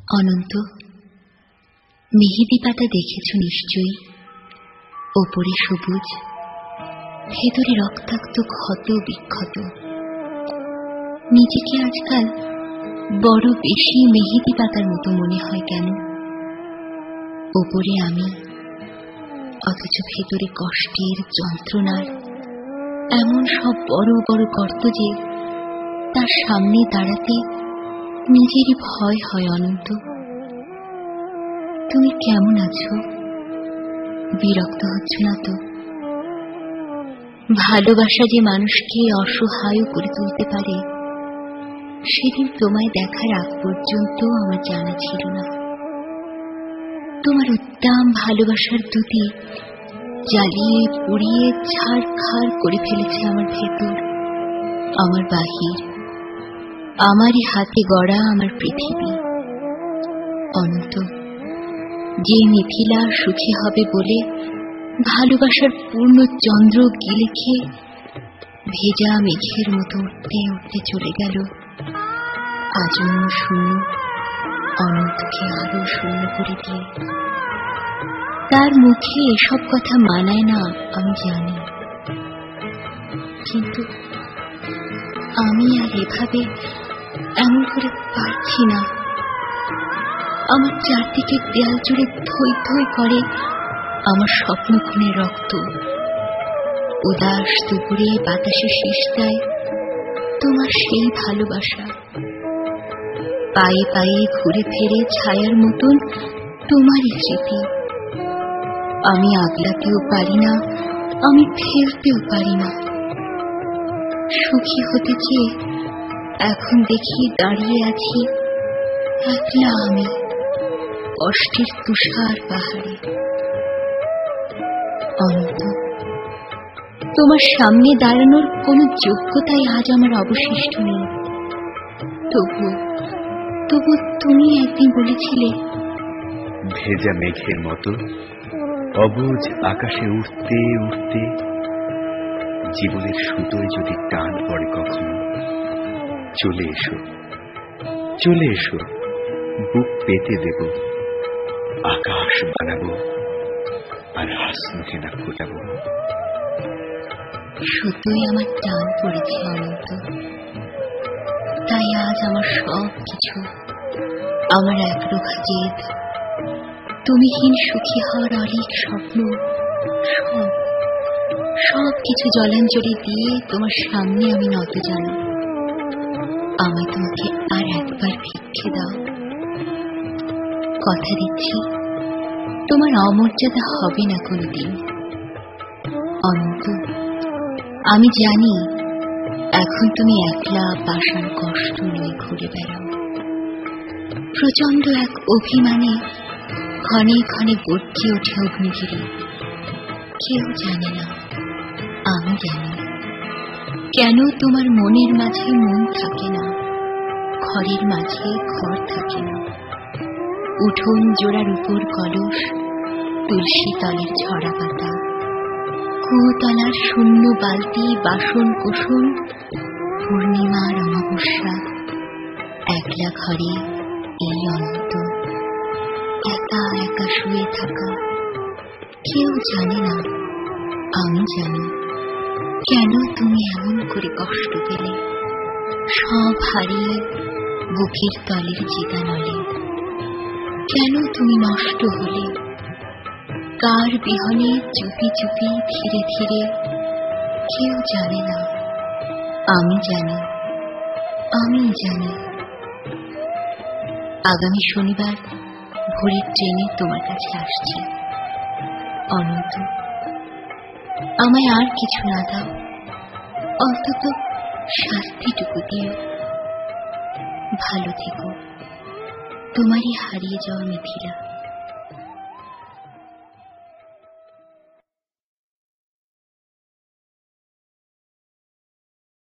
অনন্ত, মেহেদি পাতা দেখেছ নিশ্চয়ই। ওপরে সবুজ, ভেতরে রক্তাক্ত ক্ষত বিক্ষত। নিজেকে আজকাল বড় বেশি মেহেদি পাতার মতো মনে হয় কেন? ওপরে আমি, অথচ ভেতরে কষ্টের, যন্ত্রণার এমন সব বড় বড় গর্ত যে তার সামনে দাঁড়াতে নিজেরই ভয় হয়। অনন্ত, তুমি কেমন আছো? বিরক্ত হচ্ছ না তো? ভালোবাসা যে মানুষকে অসহায় করে তুলতে পারে, সেদিন তোমায় দেখার আগ পর্যন্ত আমার জানা ছিল না। তোমার উদ্দাম ভালোবাসার দুটি জ্বালিয়ে পুড়িয়ে ছাড়খাড় করে ফেলেছে আমার ভেতর, আমার বাহির, আমারই হাতে গড়া আমার পৃথিবী। অনন্ত, যে মিথিলা সুখী হবে বলে ভালোবাসার পূর্ণ চন্দ্র গিলে খেয়ে ভেজা মেঘের মতো উঠতে উঠতে চলে গেল, আজন্ম শূন্য অনন্তকে আরো শূন্য করে দিয়ে। তার মুখে এসব কথা মানায় না আমি জানি, কিন্তু আমি আর এভাবে এমন করে পারছি না। আমার চারদিকে দেয়াল জুড়ে থই থই করে আমার স্বপ্ন খুনের রক্ত। উদাস দুপুরে বাতাসে শীষ দেয় তোমার সেই ভালোবাসা। পায়ে পায়ে ঘুরে ফেরে ছায়ার মতন তোমারই স্মৃতি। আমি আগলাতেও পারি না, আমি ফেলতেও পারি না। সুখী হতে চেয়ে এখন দেখি দাঁড়িয়ে আছি একলা আমি, কষ্টের তুষার পাহাড়ে। অনন্ত, তোমার সামনে দাঁড়ানোর কোন যোগ্যতাই আজ আমার অবশিষ্ট নেই। তবু তুমি একদিন বলেছিলে, ভেজা মেঘের মতো অবুঝ আকাশে উঠতে উঠতে জীবনের সুতোয় যদি টান পড়ে কখনো, চলে এসো, চলে এসো, বুক পেতে দেব, আকাশ বানাবো আর হাসমুখে না ফোটাবো। সুতোয় আমার টান পড়েছে অনন্ত, তাই আজ আমার সব কিছু, আমার একরোখা জেদ, তুমিহীন সুখী হওয়ার অনেক স্বপ্ন, সব কিছু জলাঞ্জলি দিয়ে তোমার সামনে আমি নত জানি। আমায় তোমাকে আর একবার ভিক্ষে দাও। কথা দিচ্ছি তোমার অমর্যাদা হবে না কোনোদিন। অনন্ত, আমি জানি এখন তুমি একলা পাষাণ কষ্ট নিয়ে ঘুরে বেড়াও। প্রচন্ড এক অভিমানে ক্ষণে ক্ষণে গর্জে ওঠে অগ্নিগিরি। কেউ জানে না, আমি জানি কেন তোমার মনের মাঝে মন থাকে না, ঘরের মাঝে ঘর থাকে না। উঠোন জোড়ার উপর কলস, তুলসী তলের ঝরা পাতা, কুতলার শূন্য বালতি, বাসন কোসন, পূর্ণিমার অমাবস্যা, একলা ঘরে এই অনন্ত একা একা শুয়ে থাকা। কেউ জানে না, আমি জানি কেন তুমি এমন করে কষ্ট পেলে, সব হারিয়ে বুকের তলের চিতানলে। কেন তুমি নষ্ট হলে, কার বিহনে চুপি চুপি ধীরে ধীরে। কেউ জানে না, আমি জানি, আমি জানি। আগামী শনিবার ভোরের ট্রেনে তোমার কাছে আসছি। অনন্ত, আমায় আর কিছু না দাও, অন্তত শাস্তিটুকু দিও। ভালো থেকো, তোমারই হারিয়ে যাওয়া মিথিলা।